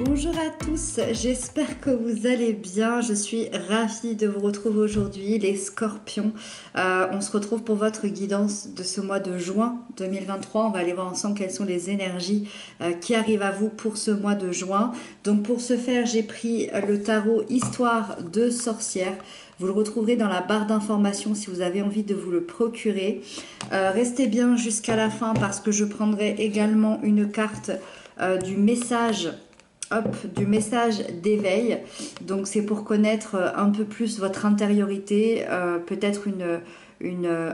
Bonjour à tous, j'espère que vous allez bien. Je suis ravie de vous retrouver aujourd'hui, les scorpions. On se retrouve pour votre guidance de ce mois de juin 2023. On va aller voir ensemble quelles sont les énergies qui arrivent à vous pour ce mois de juin. Donc pour ce faire, j'ai pris le tarot Histoire de sorcière. Vous le retrouverez dans la barre d'informations si vous avez envie de vous le procurer. Restez bien jusqu'à la fin parce que je prendrai également une carte du message d'éveil. Donc c'est pour connaître un peu plus votre intériorité, peut-être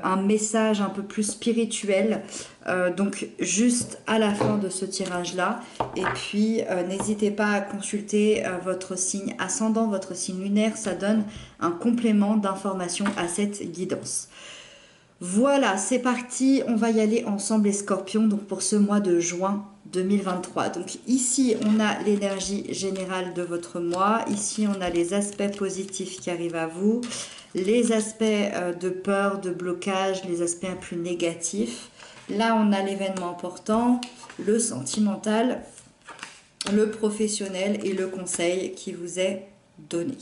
un message un peu plus spirituel. Donc juste à la fin de ce tirage là. Et puis n'hésitez pas à consulter votre signe ascendant, votre signe lunaire. Ça donne un complément d'information à cette guidance. Voilà, c'est parti, on va y aller ensemble les scorpions, donc pour ce mois de juin 2023. Donc ici, on a l'énergie générale de votre mois. Ici, on a les aspects positifs qui arrivent à vous, les aspects de peur, de blocage, les aspects un peu négatifs. Là, on a l'événement important, le sentimental, le professionnel et le conseil qui vous est donné.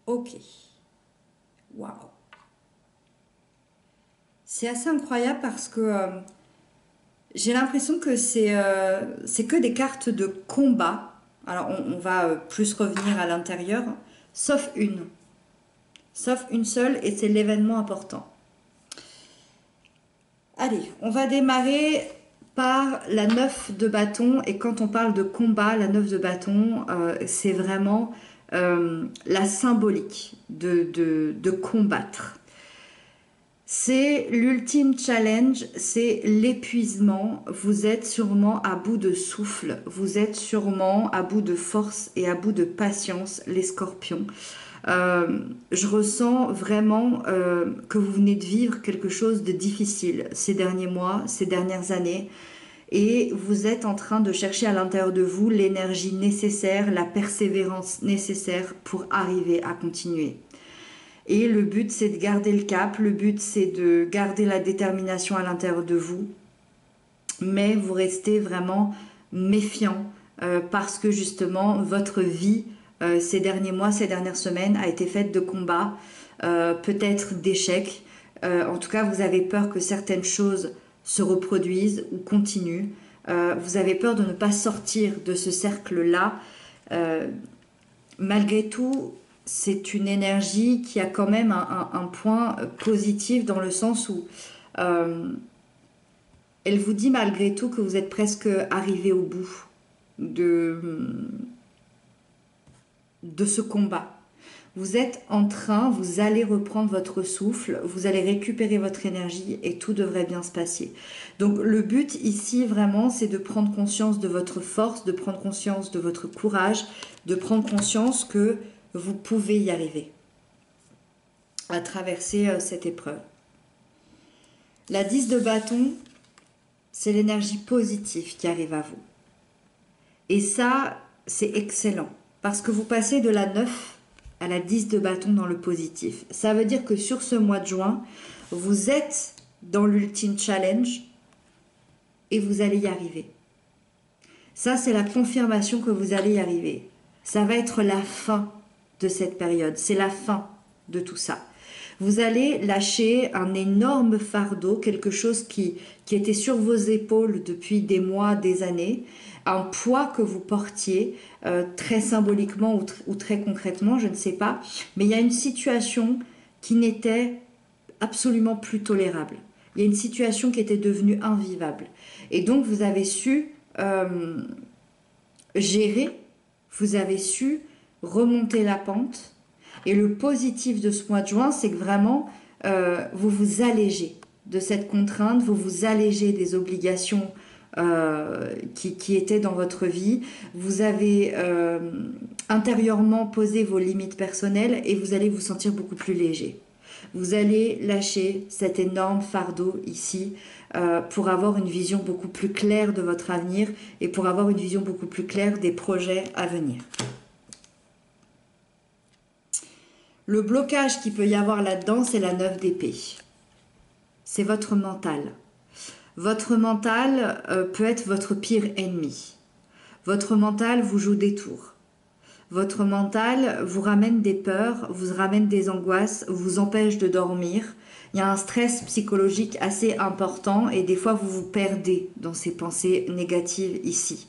Ok. Waouh. C'est assez incroyable parce que j'ai l'impression que c'est que des cartes de combat. Alors on va plus revenir à l'intérieur, sauf une. Sauf une seule et c'est l'événement important. Allez, on va démarrer par la 9 de bâton. Et quand on parle de combat, la 9 de bâton, c'est vraiment la symbolique de combattre. C'est l'ultime challenge, c'est l'épuisement. Vous êtes sûrement à bout de souffle, vous êtes sûrement à bout de force et à bout de patience, les scorpions. Je ressens vraiment que vous venez de vivre quelque chose de difficile ces derniers mois, ces dernières années. Et vous êtes en train de chercher à l'intérieur de vous l'énergie nécessaire, la persévérance nécessaire pour arriver à continuer. Et le but, c'est de garder le cap, le but, c'est de garder la détermination à l'intérieur de vous. Mais vous restez vraiment méfiant parce que justement, votre vie, ces derniers mois, ces dernières semaines, a été faite de combats, peut-être d'échecs. En tout cas, vous avez peur que certaines choses se reproduisent ou continuent. Vous avez peur de ne pas sortir de ce cercle-là. Malgré tout, c'est une énergie qui a quand même un point positif dans le sens où elle vous dit malgré tout que vous êtes presque arrivé au bout de ce combat. Vous êtes en train, vous allez reprendre votre souffle, vous allez récupérer votre énergie et tout devrait bien se passer. Donc le but ici vraiment c'est de prendre conscience de votre force, de prendre conscience de votre courage, de prendre conscience que vous pouvez y arriver à traverser cette épreuve. La 10 de bâton, c'est l'énergie positive qui arrive à vous. Et ça, c'est excellent parce que vous passez de la 9 à la 10 de bâton dans le positif. Ça veut dire que sur ce mois de juin, vous êtes dans l'ultime challenge et vous allez y arriver. Ça, c'est la confirmation que vous allez y arriver. Ça va être la fin de cette période. C'est la fin de tout ça. Vous allez lâcher un énorme fardeau, quelque chose qui était sur vos épaules depuis des mois, des années, un poids que vous portiez, très symboliquement ou très concrètement, je ne sais pas, mais il y a une situation qui n'était absolument plus tolérable. Il y a une situation qui était devenue invivable. Et donc vous avez su gérer, vous avez su remonter la pente. Et le positif de ce mois de juin, c'est que vraiment, vous vous allégez de cette contrainte, vous vous allégez des obligations qui étaient dans votre vie. Vous avez intérieurement posé vos limites personnelles et vous allez vous sentir beaucoup plus léger. Vous allez lâcher cet énorme fardeau ici pour avoir une vision beaucoup plus claire de votre avenir et pour avoir une vision beaucoup plus claire des projets à venir. Le blocage qu'il peut y avoir là-dedans, c'est la 9 d'épée. C'est votre mental. Votre mental peut être votre pire ennemi. Votre mental vous joue des tours. Votre mental vous ramène des peurs, vous ramène des angoisses, vous empêche de dormir. Il y a un stress psychologique assez important et des fois vous vous perdez dans ces pensées négatives ici.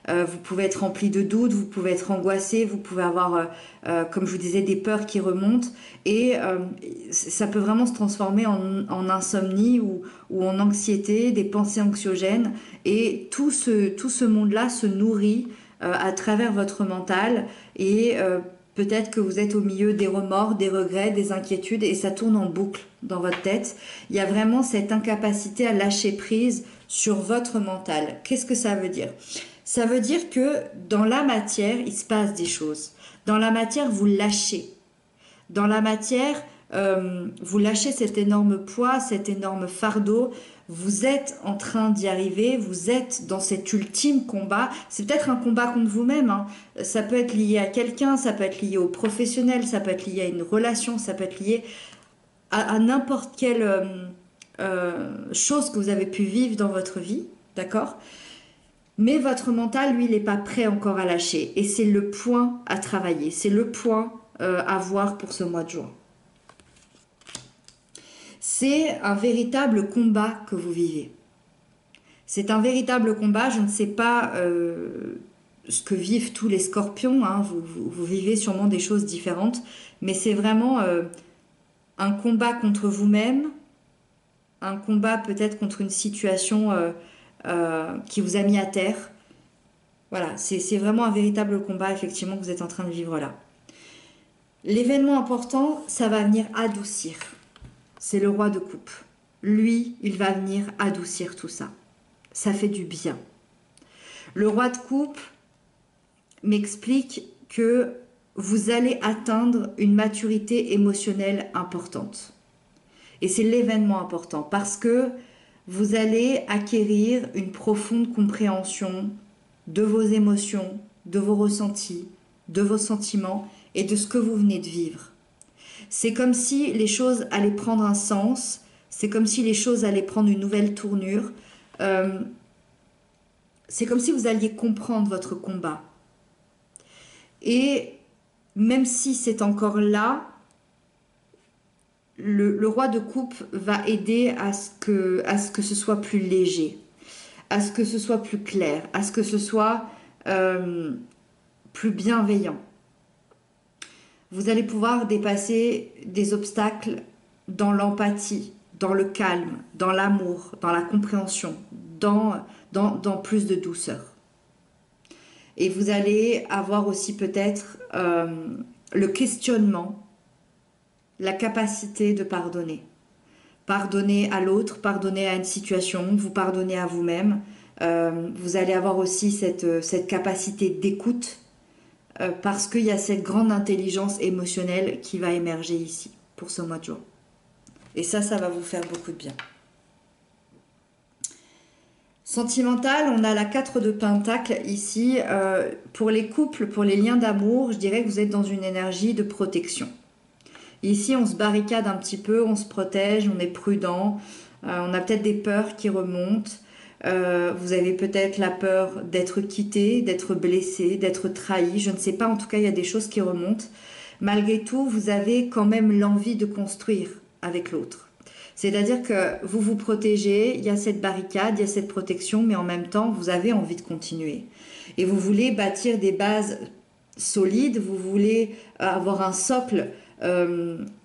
Vous pouvez être rempli de doutes, vous pouvez être angoissé, vous pouvez avoir, comme je vous disais, des peurs qui remontent et ça peut vraiment se transformer en insomnie ou en anxiété, des pensées anxiogènes et tout ce monde-là se nourrit à travers votre mental et peut-être que vous êtes au milieu des remords, des regrets, des inquiétudes et ça tourne en boucle dans votre tête. Il y a vraiment cette incapacité à lâcher prise sur votre mental. Qu'est-ce que ça veut dire ? Ça veut dire que dans la matière, il se passe des choses. Dans la matière, vous lâchez. Dans la matière, vous lâchez cet énorme poids, cet énorme fardeau. Vous êtes en train d'y arriver, vous êtes dans cet ultime combat. C'est peut-être un combat contre vous-même, hein. Ça peut être lié à quelqu'un, ça peut être lié au professionnel, ça peut être lié à une relation, ça peut être lié à n'importe quelle chose que vous avez pu vivre dans votre vie, d'accord ? Mais votre mental, lui, il n'est pas prêt encore à lâcher. Et c'est le point à travailler, c'est le point à voir pour ce mois de juin. C'est un véritable combat que vous vivez. C'est un véritable combat, je ne sais pas ce que vivent tous les scorpions, hein, vous vivez sûrement des choses différentes, mais c'est vraiment un combat contre vous-même, un combat peut-être contre une situation qui vous a mis à terre. Voilà, c'est vraiment un véritable combat effectivement que vous êtes en train de vivre là. L'événement important, ça va venir adoucir. C'est le roi de coupe. Lui, il va venir adoucir tout ça. Ça fait du bien. Le roi de coupe m'explique que vous allez atteindre une maturité émotionnelle importante. Et c'est l'événement important parce que vous allez acquérir une profonde compréhension de vos émotions, de vos ressentis, de vos sentiments et de ce que vous venez de vivre. C'est comme si les choses allaient prendre un sens, c'est comme si les choses allaient prendre une nouvelle tournure. C'est comme si vous alliez comprendre votre combat. Et même si c'est encore là, le roi de coupe va aider à ce que ce soit plus léger, à ce que ce soit plus clair, à ce que ce soit plus bienveillant. Vous allez pouvoir dépasser des obstacles dans l'empathie, dans le calme, dans l'amour, dans la compréhension, dans plus de douceur. Et vous allez avoir aussi peut-être le questionnement, la capacité de pardonner. Pardonner à l'autre, pardonner à une situation, vous pardonner à vous-même. Vous allez avoir aussi cette capacité d'écoute parce qu'il y a cette grande intelligence émotionnelle qui va émerger ici pour ce mois de juin. Et ça va vous faire beaucoup de bien. Sentimental, on a la 4 de Pentacle ici. Pour les couples, pour les liens d'amour, je dirais que vous êtes dans une énergie de protection. Ici, on se barricade un petit peu, on se protège, on est prudent. On a peut-être des peurs qui remontent. Vous avez peut-être la peur d'être quitté, d'être blessé, d'être trahi. Je ne sais pas, en tout cas, il y a des choses qui remontent. Malgré tout, vous avez quand même l'envie de construire avec l'autre. C'est-à-dire que vous vous protégez, il y a cette barricade, il y a cette protection, mais en même temps, vous avez envie de continuer. Et vous voulez bâtir des bases solides, vous voulez avoir un socle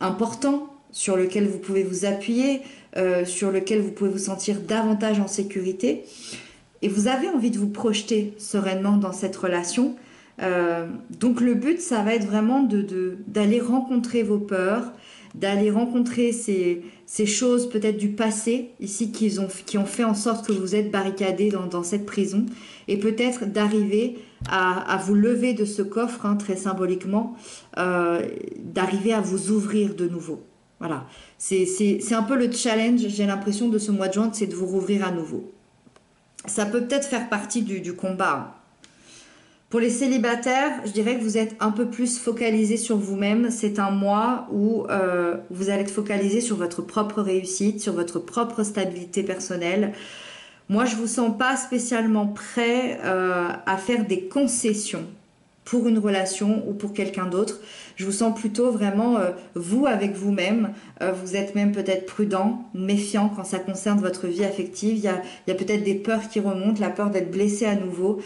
important sur lequel vous pouvez vous appuyer, sur lequel vous pouvez vous sentir davantage en sécurité. Et vous avez envie de vous projeter sereinement dans cette relation. Donc le but, ça va être vraiment d'aller rencontrer vos peurs, d'aller rencontrer ces choses peut-être du passé, ici, qui ont fait en sorte que vous êtes barricadés dans cette prison, et peut-être d'arriver à vous lever de ce coffre, hein, très symboliquement, d'arriver à vous ouvrir de nouveau. Voilà, c'est un peu le challenge, j'ai l'impression, de ce mois de juin, c'est de vous rouvrir à nouveau. Ça peut peut-être faire partie du combat. Pour les célibataires, je dirais que vous êtes un peu plus focalisés sur vous-même. C'est un mois où vous allez être focalisé sur votre propre réussite, sur votre propre stabilité personnelle. Moi, je vous sens pas spécialement prêt à faire des concessions pour une relation ou pour quelqu'un d'autre. Je vous sens plutôt vraiment, vous, avec vous-même. Vous êtes même peut-être prudent, méfiant quand ça concerne votre vie affective. Il y a peut-être des peurs qui remontent, la peur d'être blessé à nouveau.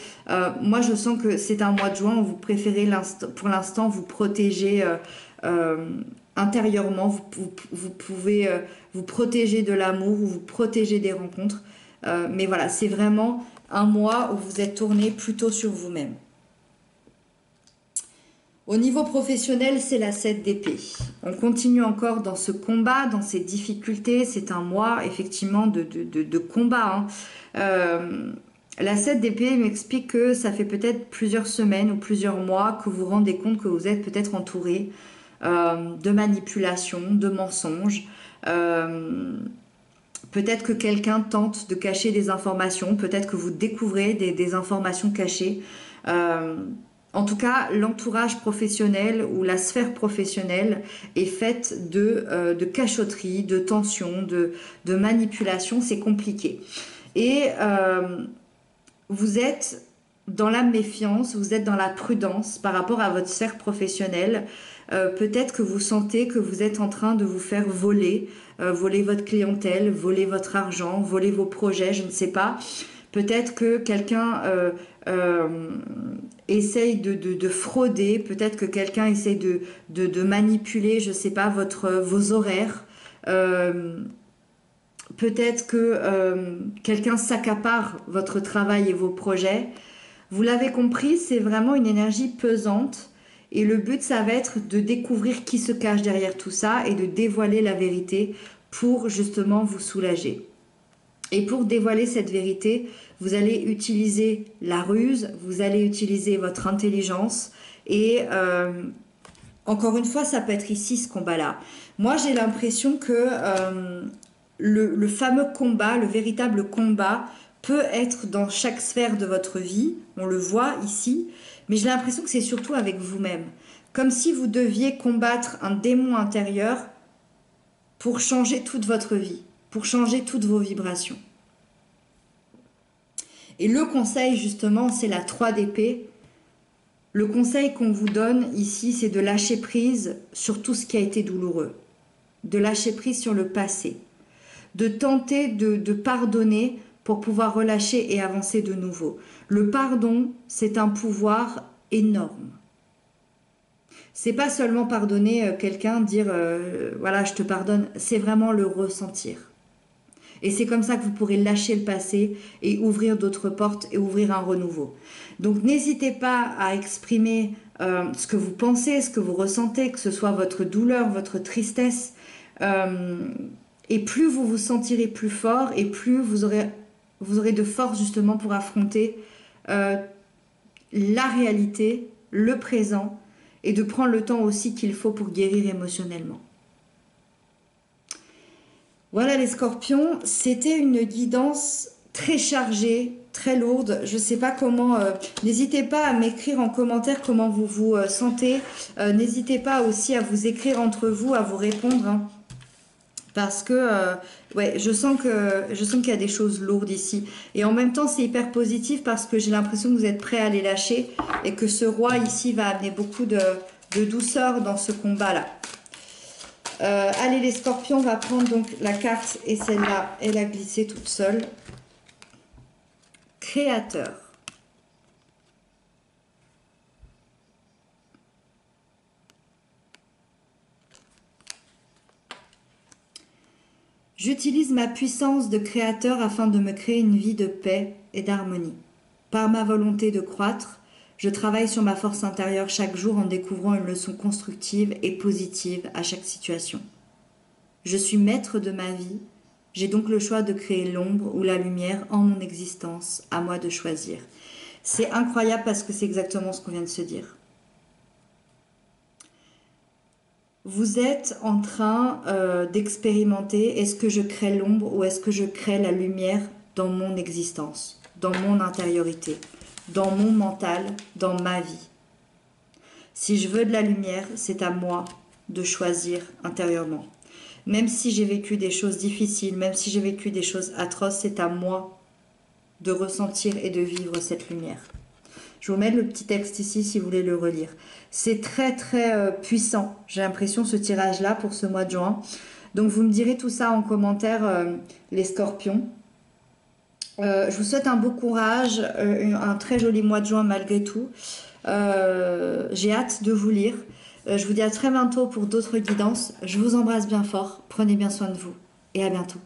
Moi, je sens que c'est un mois de juin où vous préférez pour l'instant vous protéger intérieurement. Vous pouvez vous protéger de l'amour ou vous protéger des rencontres. Mais voilà, c'est vraiment un mois où vous êtes tourné plutôt sur vous-même. Au niveau professionnel, c'est la 7 d'épée. On continue encore dans ce combat, dans ces difficultés. C'est un mois, effectivement, de combat. La 7 d'épée m'explique que ça fait peut-être plusieurs semaines ou plusieurs mois que vous vous rendez compte que vous êtes peut-être entouré de manipulations, de mensonges. Peut-être que quelqu'un tente de cacher des informations. Peut-être que vous découvrez des informations cachées. En tout cas, l'entourage professionnel ou la sphère professionnelle est faite de cachotterie, de tension, de manipulation. C'est compliqué. Et vous êtes dans la méfiance, vous êtes dans la prudence par rapport à votre sphère professionnelle. Peut-être que vous sentez que vous êtes en train de vous faire voler, voler votre clientèle, voler votre argent, voler vos projets, je ne sais pas. Peut-être que quelqu'un essaye de frauder, peut-être que quelqu'un essaye de manipuler, je ne sais pas, vos horaires. Peut-être que quelqu'un s'accapare votre travail et vos projets. Vous l'avez compris, c'est vraiment une énergie pesante. Et le but, ça va être de découvrir qui se cache derrière tout ça et de dévoiler la vérité pour justement vous soulager. Et pour dévoiler cette vérité, vous allez utiliser la ruse, vous allez utiliser votre intelligence et encore une fois, ça peut être ici ce combat-là. Moi, j'ai l'impression que le fameux combat, le véritable combat peut être dans chaque sphère de votre vie, on le voit ici, mais j'ai l'impression que c'est surtout avec vous-même. Comme si vous deviez combattre un démon intérieur pour changer toute votre vie, pour changer toutes vos vibrations. Et le conseil, justement, c'est la 3 d'épée. Le conseil qu'on vous donne ici, c'est de lâcher prise sur tout ce qui a été douloureux, de lâcher prise sur le passé, de tenter de pardonner pour pouvoir relâcher et avancer de nouveau. Le pardon, c'est un pouvoir énorme. C'est pas seulement pardonner quelqu'un, dire voilà, je te pardonne, c'est vraiment le ressentir. Et c'est comme ça que vous pourrez lâcher le passé et ouvrir d'autres portes et ouvrir un renouveau. Donc n'hésitez pas à exprimer ce que vous pensez, ce que vous ressentez, que ce soit votre douleur, votre tristesse. Et plus vous vous sentirez plus fort et plus vous aurez de force justement pour affronter la réalité, le présent et de prendre le temps aussi qu'il faut pour guérir émotionnellement. Voilà les scorpions, c'était une guidance très chargée, très lourde. Je ne sais pas comment, n'hésitez pas à m'écrire en commentaire comment vous vous sentez. N'hésitez pas aussi à vous écrire entre vous, à vous répondre. Hein, parce que ouais, je sens qu'il y a des choses lourdes ici. Et en même temps, c'est hyper positif parce que j'ai l'impression que vous êtes prêts à les lâcher et que ce roi ici va amener beaucoup de douceur dans ce combat-là. Allez les scorpions, on va prendre donc la carte et celle-là, elle a glissé toute seule. Créateur. J'utilise ma puissance de créateur afin de me créer une vie de paix et d'harmonie. Par ma volonté de croître, je travaille sur ma force intérieure chaque jour en découvrant une leçon constructive et positive à chaque situation. Je suis maître de ma vie, j'ai donc le choix de créer l'ombre ou la lumière en mon existence, à moi de choisir. C'est incroyable parce que c'est exactement ce qu'on vient de se dire. Vous êtes en train d'expérimenter, est-ce que je crée l'ombre ou est-ce que je crée la lumière dans mon existence, dans mon intériorité, dans mon mental, dans ma vie. Si je veux de la lumière, c'est à moi de choisir intérieurement. Même si j'ai vécu des choses difficiles, même si j'ai vécu des choses atroces, c'est à moi de ressentir et de vivre cette lumière. Je vous mets le petit texte ici si vous voulez le relire. C'est très très puissant, j'ai l'impression, ce tirage-là pour ce mois de juin. Donc vous me direz tout ça en commentaire, les scorpions. Je vous souhaite un beau courage, un très joli mois de juin malgré tout. J'ai hâte de vous lire. Je vous dis à très bientôt pour d'autres guidances. Je vous embrasse bien fort. Prenez bien soin de vous et à bientôt.